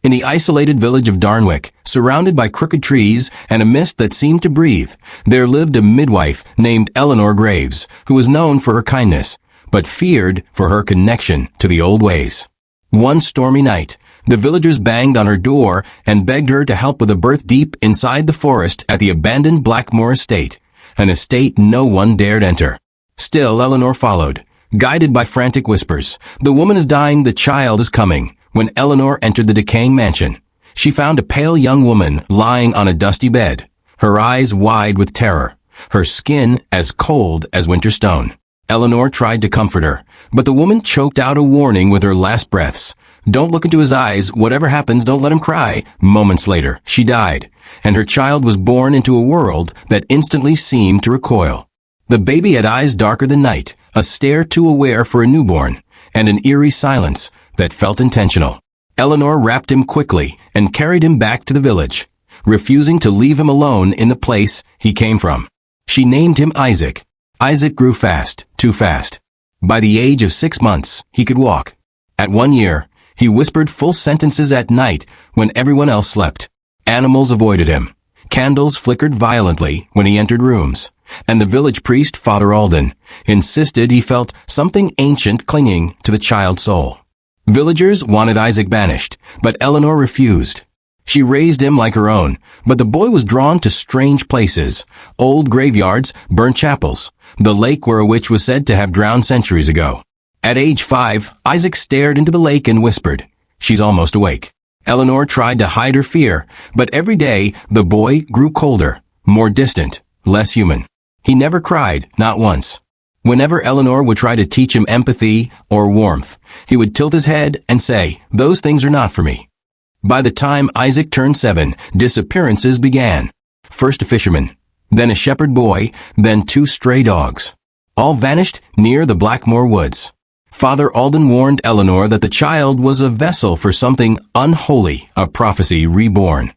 In the isolated village of Darnwick, surrounded by crooked trees and a mist that seemed to breathe, there lived a midwife named Eleanor Graves, who was known for her kindness, but feared for her connection to the old ways. One stormy night, the villagers banged on her door and begged her to help with a birth deep inside the forest at the abandoned Blackmore estate, an estate no one dared enter. Still, Eleanor followed, guided by frantic whispers. "The woman is dying, the child is coming." When Eleanor entered the decaying mansion, she found a pale young woman lying on a dusty bed, her eyes wide with terror, her skin as cold as winter stone. Eleanor tried to comfort her, but the woman choked out a warning with her last breaths. "Don't look into his eyes. Whatever happens, don't let him cry." Moments later, she died, and her child was born into a world that instantly seemed to recoil. The baby had eyes darker than night, a stare too aware for a newborn, and an eerie silence that felt intentional. Eleanor wrapped him quickly and carried him back to the village, refusing to leave him alone in the place he came from. She named him Isaac. Isaac grew fast, too fast. By the age of 6 months, he could walk. At 1 year, he whispered full sentences at night when everyone else slept. Animals avoided him. Candles flickered violently when he entered rooms, and the village priest, Father Alden, insisted he felt something ancient clinging to the child's soul. Villagers wanted Isaac banished, but Eleanor refused. She raised him like her own, but the boy was drawn to strange places, old graveyards, burnt chapels, the lake where a witch was said to have drowned centuries ago. At age 5, Isaac stared into the lake and whispered, "She's almost awake." Eleanor tried to hide her fear, but every day the boy grew colder, more distant, less human. He never cried, not once. Whenever Eleanor would try to teach him empathy or warmth, he would tilt his head and say, "Those things are not for me." By the time Isaac turned 7, disappearances began. First a fisherman, then a shepherd boy, then 2 stray dogs. All vanished near the Blackmore woods. Father Alden warned Eleanor that the child was a vessel for something unholy, a prophecy reborn.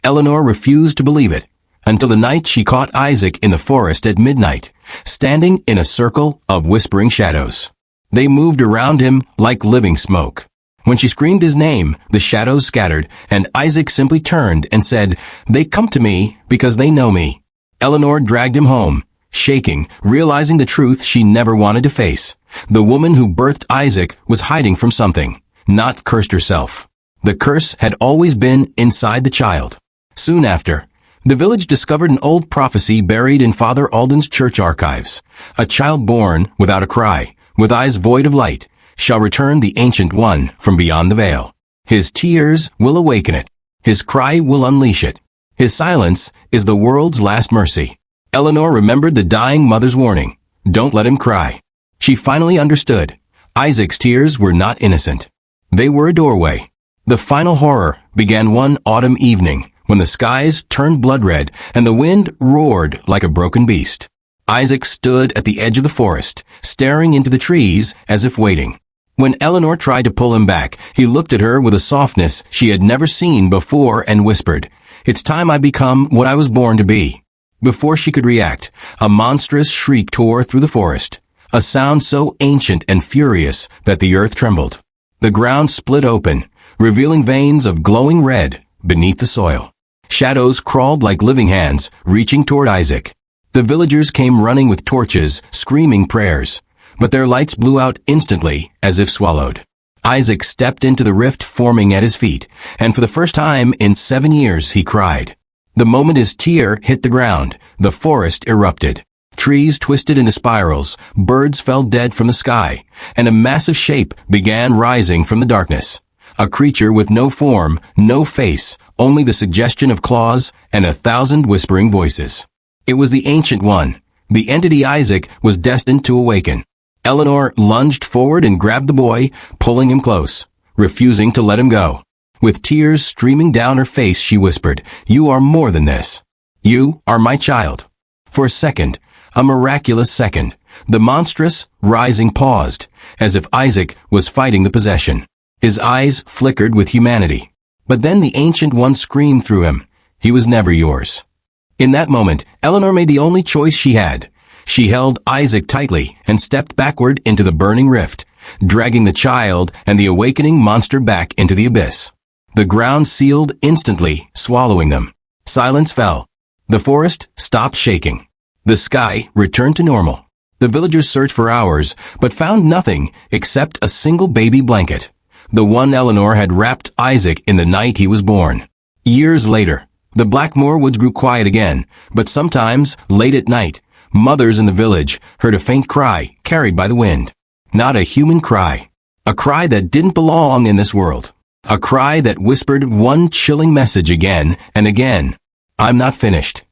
Eleanor refused to believe it, until the night she caught Isaac in the forest at midnight, standing in a circle of whispering shadows. They moved around him like living smoke. When she screamed his name, the shadows scattered, and Isaac simply turned and said, "They come to me because they know me." Eleanor dragged him home, shaking, realizing the truth she never wanted to face. The woman who birthed Isaac was hiding from something, not cursed herself. The curse had always been inside the child. Soon after, the village discovered an old prophecy buried in Father Alden's church archives. A child born without a cry, with eyes void of light, shall return the Ancient One from beyond the veil. His tears will awaken it. His cry will unleash it. His silence is the world's last mercy. Eleanor remembered the dying mother's warning. Don't let him cry. She finally understood. Isaac's tears were not innocent. They were a doorway. The final horror began one autumn evening, when the skies turned blood red and the wind roared like a broken beast. Isaac stood at the edge of the forest, staring into the trees as if waiting. When Eleanor tried to pull him back, he looked at her with a softness she had never seen before and whispered, "It's time I become what I was born to be." Before she could react, a monstrous shriek tore through the forest, a sound so ancient and furious that the earth trembled. The ground split open, revealing veins of glowing red beneath the soil. Shadows crawled like living hands, reaching toward Isaac. The villagers came running with torches, screaming prayers, but their lights blew out instantly, as if swallowed. Isaac stepped into the rift forming at his feet, and for the first time in 7 years he cried. The moment his tear hit the ground, the forest erupted. Trees twisted into spirals, birds fell dead from the sky, and a massive shape began rising from the darkness. A creature with no form, no face, only the suggestion of claws and 1,000 whispering voices. It was the Ancient One, the entity Isaac was destined to awaken. Eleanor lunged forward and grabbed the boy, pulling him close, refusing to let him go. With tears streaming down her face, she whispered, "You are more than this. You are my child." For a second, a miraculous second, the monstrous rising paused, as if Isaac was fighting the possession. His eyes flickered with humanity. But then the Ancient One screamed through him, "He was never yours." In that moment, Eleanor made the only choice she had. She held Isaac tightly and stepped backward into the burning rift, dragging the child and the awakening monster back into the abyss. The ground sealed instantly, swallowing them. Silence fell. The forest stopped shaking. The sky returned to normal. The villagers searched for hours, but found nothing except a single baby blanket. The one Eleanor had wrapped Isaac in the night he was born. Years later, the Blackmoor woods grew quiet again, but sometimes, late at night, mothers in the village heard a faint cry carried by the wind. Not a human cry. A cry that didn't belong in this world. A cry that whispered one chilling message again and again. I'm not finished.